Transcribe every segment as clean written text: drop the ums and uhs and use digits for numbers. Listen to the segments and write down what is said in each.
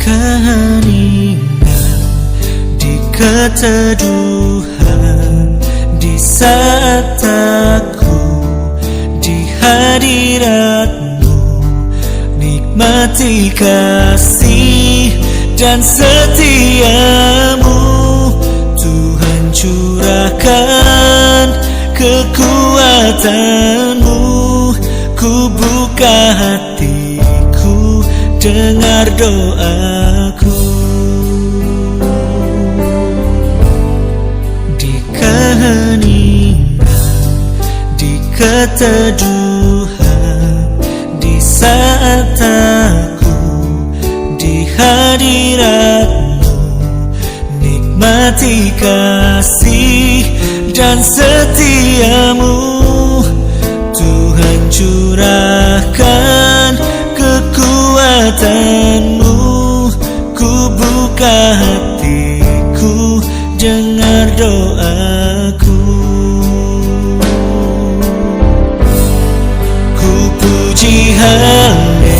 keheningan, di keteduhan, di saat aku di hadirat-Mu, nikmati kasih dan setia-Mu. Tuhan, curahkan kekuatan-Mu, ku buka hatiku, dengar doaku. Di keheningan, di keteduhan, di saat aku di hadirat-Mu, nikmati kasih dan setia-Mu. Tuhan, curahkan kekuatan-Mu, ku buka hatiku, dengar doaku. Ku puji haleluya,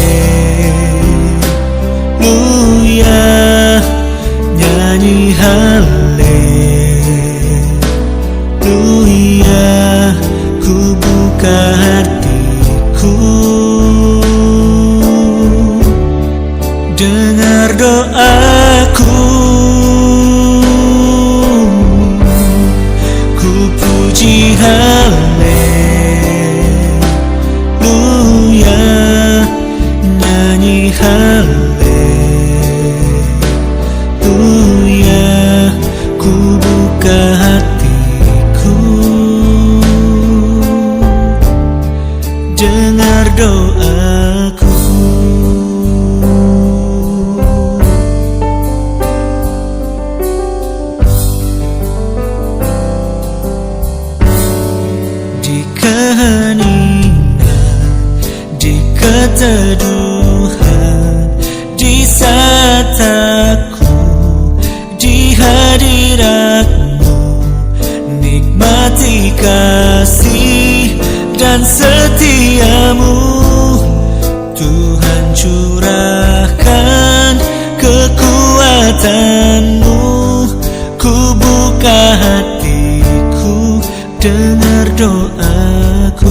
nyanyi haleluya, ku buka hatiku, dengar doaku. Ku puji haleluya, nyanyi haleluya, ku buka hatiku, dengar doaku. Di keheningan, di keteduhan, di saat aku di hadirat-Mu, nikmati kasih dan setia-Mu. Tuhan, curahkan kekuatan-Mu, ku buka hatiku, dengar doaku.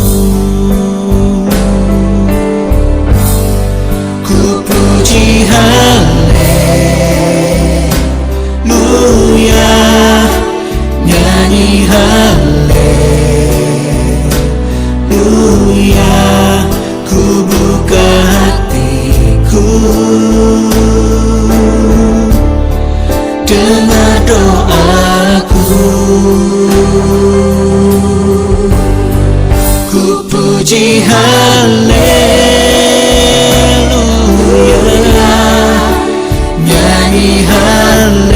Ku puji haleluya, nyanyi haleluya, ku buka hatiku, dengar doaku. Ku puji haleluya, nyanyi haleluya,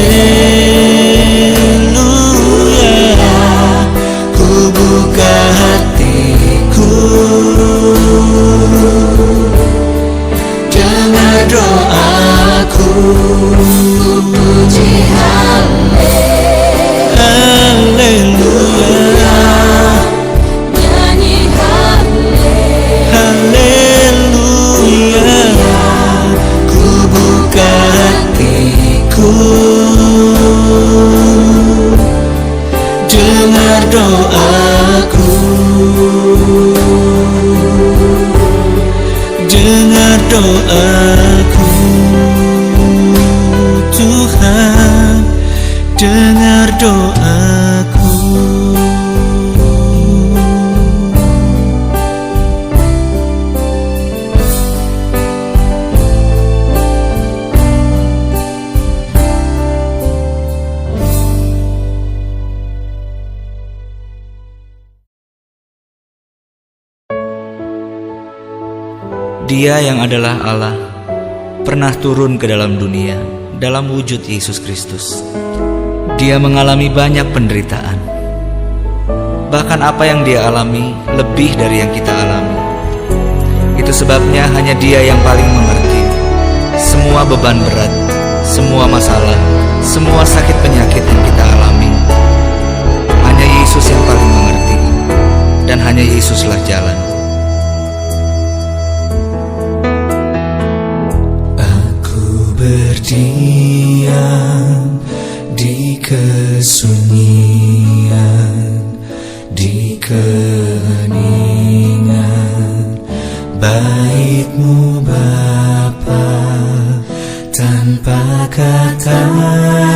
ku buka hatiku, dengar doaku. Ku puji haleluya, nyanyi haleluya, ku buka hatiku, dengar doaku, dengar doaku. Tuhan, dengar doaku. Dia yang adalah Allah pernah turun ke dalam dunia dalam wujud Yesus Kristus. Dia mengalami banyak penderitaan. Bahkan apa yang Dia alami lebih dari yang kita alami. Itu sebabnya hanya Dia yang paling mengerti semua beban berat, semua masalah, semua sakit penyakit yang kita alami. Hanya Yesus yang paling mengerti, dan hanya Yesuslah jalan. Aku berdiam di kesunyian, di keheningan bait-Mu Bapa, tanpa kata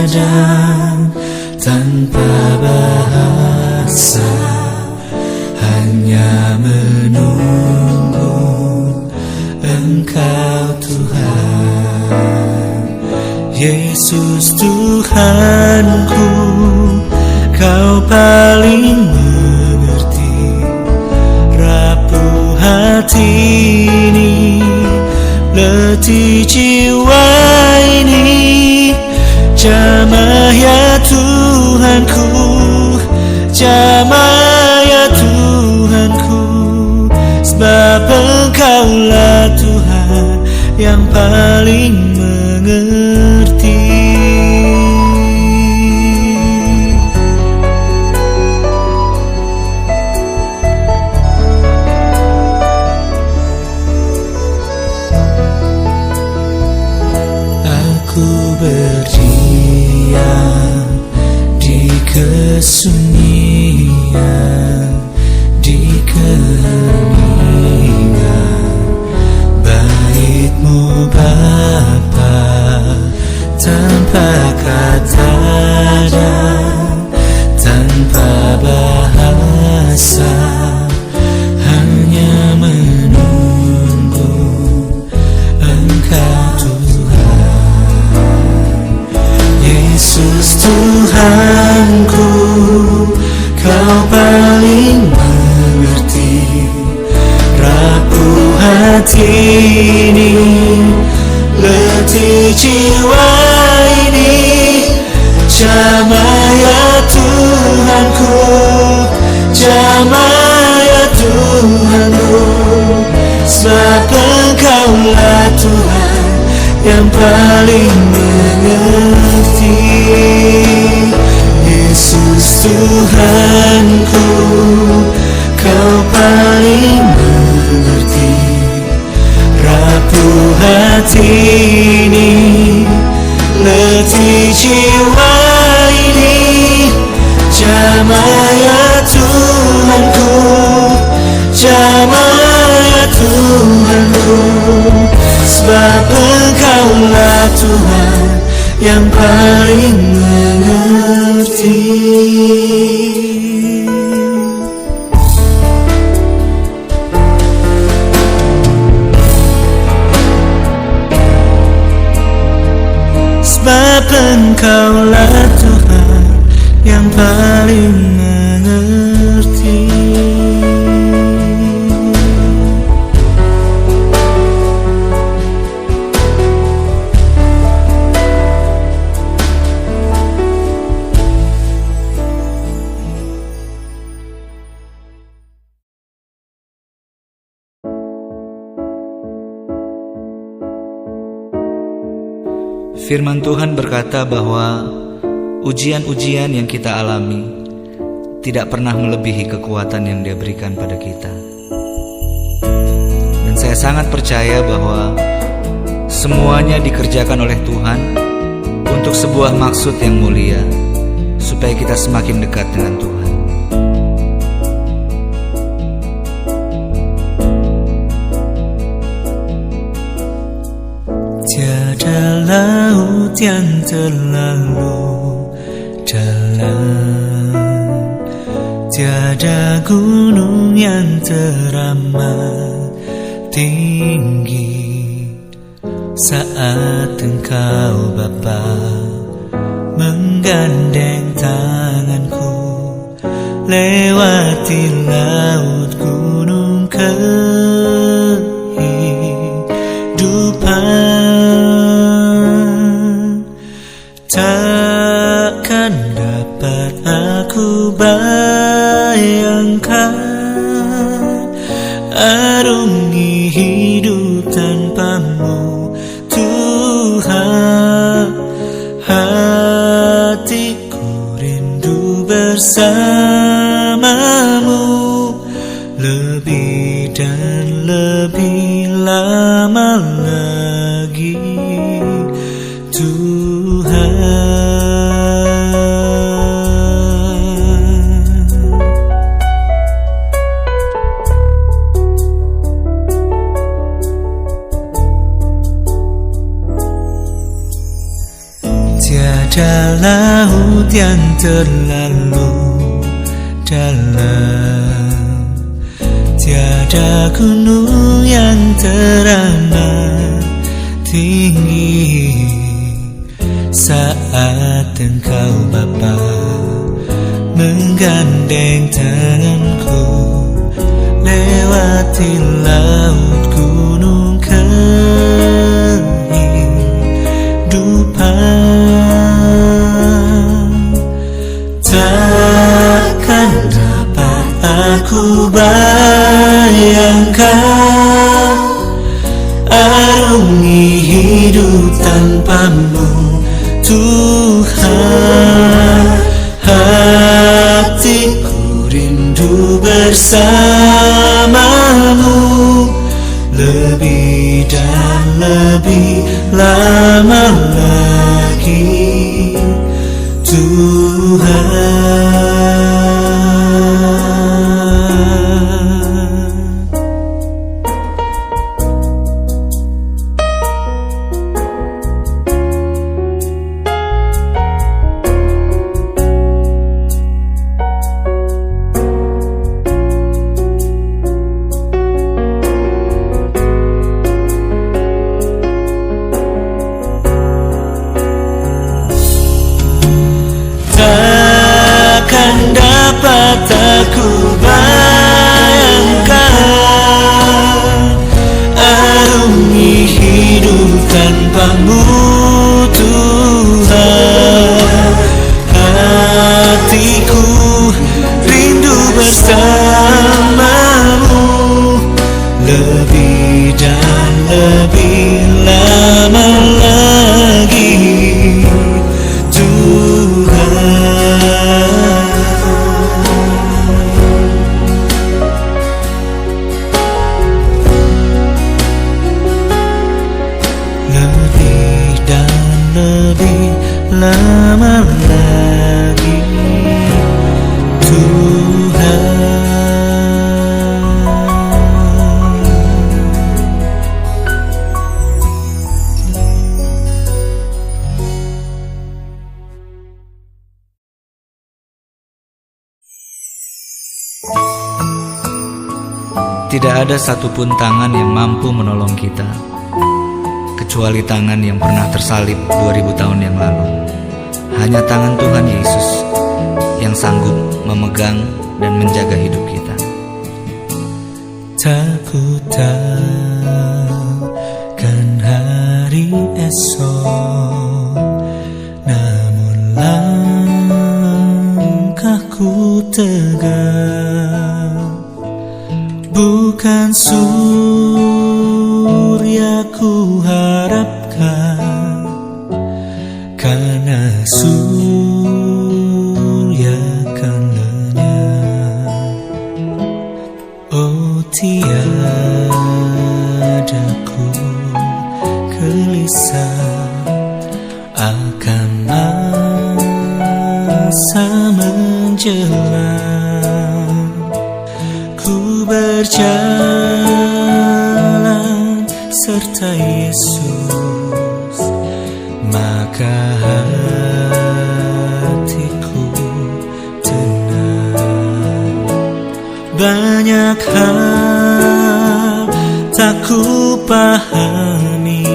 dan tanpa bahasa, hanya menunggu Engkau Tuhan. Yesus Tuhanku, Kau paling mengerti rapuh hati ini, letih jiwa ini. Jamah ya Tuhanku, jamah ya Tuhanku, sebab Engkaulah Tuhan yang paling mengerti. Aku berdiam di kesunyian, di keheningan bait-Mu Bapa, tanpa kata dan tanpa bahasa, hanya menunggu Engkau Tuhan. Yesus Tuhanku, Kau paling mengerti rapuh hati ini, letih jiwa ini. Jamah ya Tuhanku, jamah ya Tuhanku, sebab Engkaulah Tuhan yang paling mengerti. Yesus Tuhanku, Kau paling mengerti rapuh hati ini, letih jiwa ini. Jamah ya Tuhanku, jamah ya Tuhanku, sebab Engkaulah Tuhan yang paling mengerti. Sebab Engkaulah Tuhan yang paling mengerti. Firman Tuhan berkata bahwa ujian-ujian yang kita alami tidak pernah melebihi kekuatan yang Dia berikan pada kita. Dan saya sangat percaya bahwa semuanya dikerjakan oleh Tuhan untuk sebuah maksud yang mulia, supaya kita semakin dekat dengan Tuhan. Tiada laut yang terlalu dalam, tiada gunung yang teramat tinggi, saat Engkau Bapa menggandeng tanganku lewati laut gunung kehidupan. Takkan dapat aku bayangkan arungi hidup tanpa-Mu Tuhan. Hatiku rindu bersama-Mu lebih dan lebih lama lagi, Tuhan. Tiada laut yang terlalu dalam, tiada gunung yang teramat tinggi. Saat Engkau Bapa menggandeng tanganku, lewati laut gunung kehidupan. Takkan dapat aku bayangkan arungi hidup tanpa-Mu, Tuhan. Hatiku rindu bersama-Mu lebih dan lebih lama lagi, Tuhan. Takkan dapat aku bayangkan arungi hidup tanpa-Mu, Tuhan. Hatiku rindu bersama-Mu lebih dan lebih lama lagi, lebih dan lebih lama lagi, Tuhan. Tidak ada satupun tangan yang mampu menolong kita, kecuali tangan yang pernah tersalib 2000 tahun yang lalu. Hanya tangan Tuhan Yesus yang sanggup memegang dan menjaga hidup kita. Tak ku tahu kan hari esok, namun langkahku tegak. Bukan surya ku harapkan, karena surya kan lenyap. Oh, tiada ku gelisah akan masa menjelang. Ku berjalan serta Yesus, maka hatiku tenang. Banyak hal tak ku pahami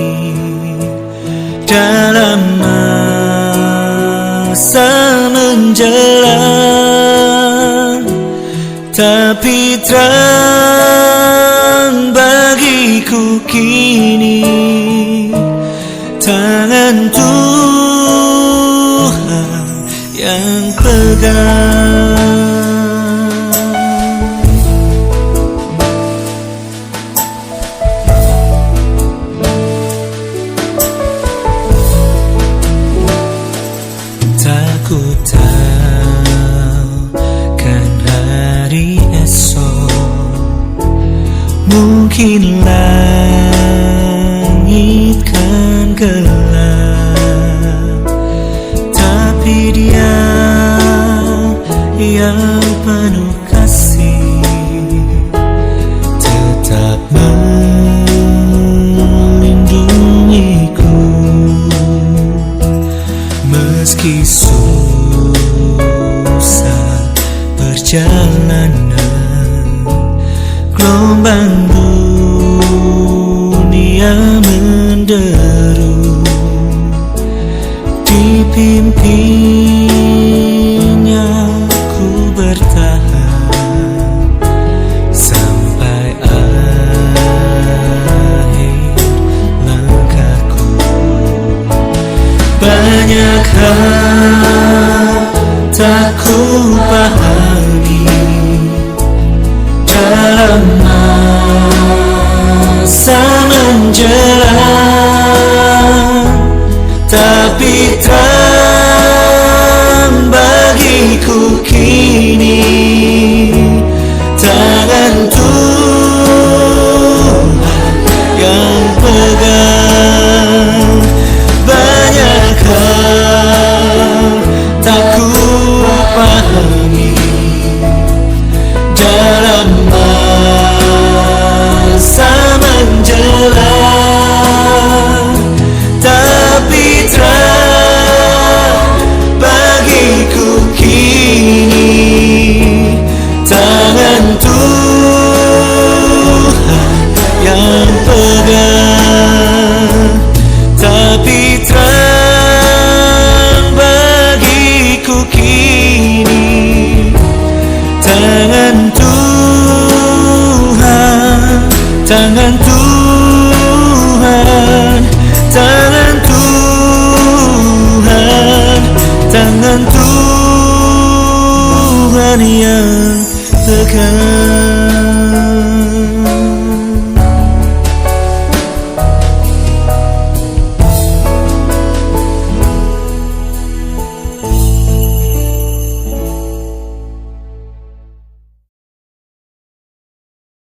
dalam masa menjelang, tapi terang bagiku kini tangan Tuhan yang pegang. Tak ku tahu kan hari esok, mungkin langit kan gelap, tapi Dia yang penuh kasih tetap melindungiku. Meski perjalanan, gelombang dunia menderu, dipimpinnya ku bertahan sampai akhir langkahku. Banyak hal tak ku pahami dalam masa menjelang, tapi terang bagiku kini tangan Tuhan yang pegang. Banyak hal tak ku pahami dalam masa menjelang, tapi terang bagiku kini tangan Tuhan yang pegang. Tapi terang bagiku kini tangan Tuhan, tangan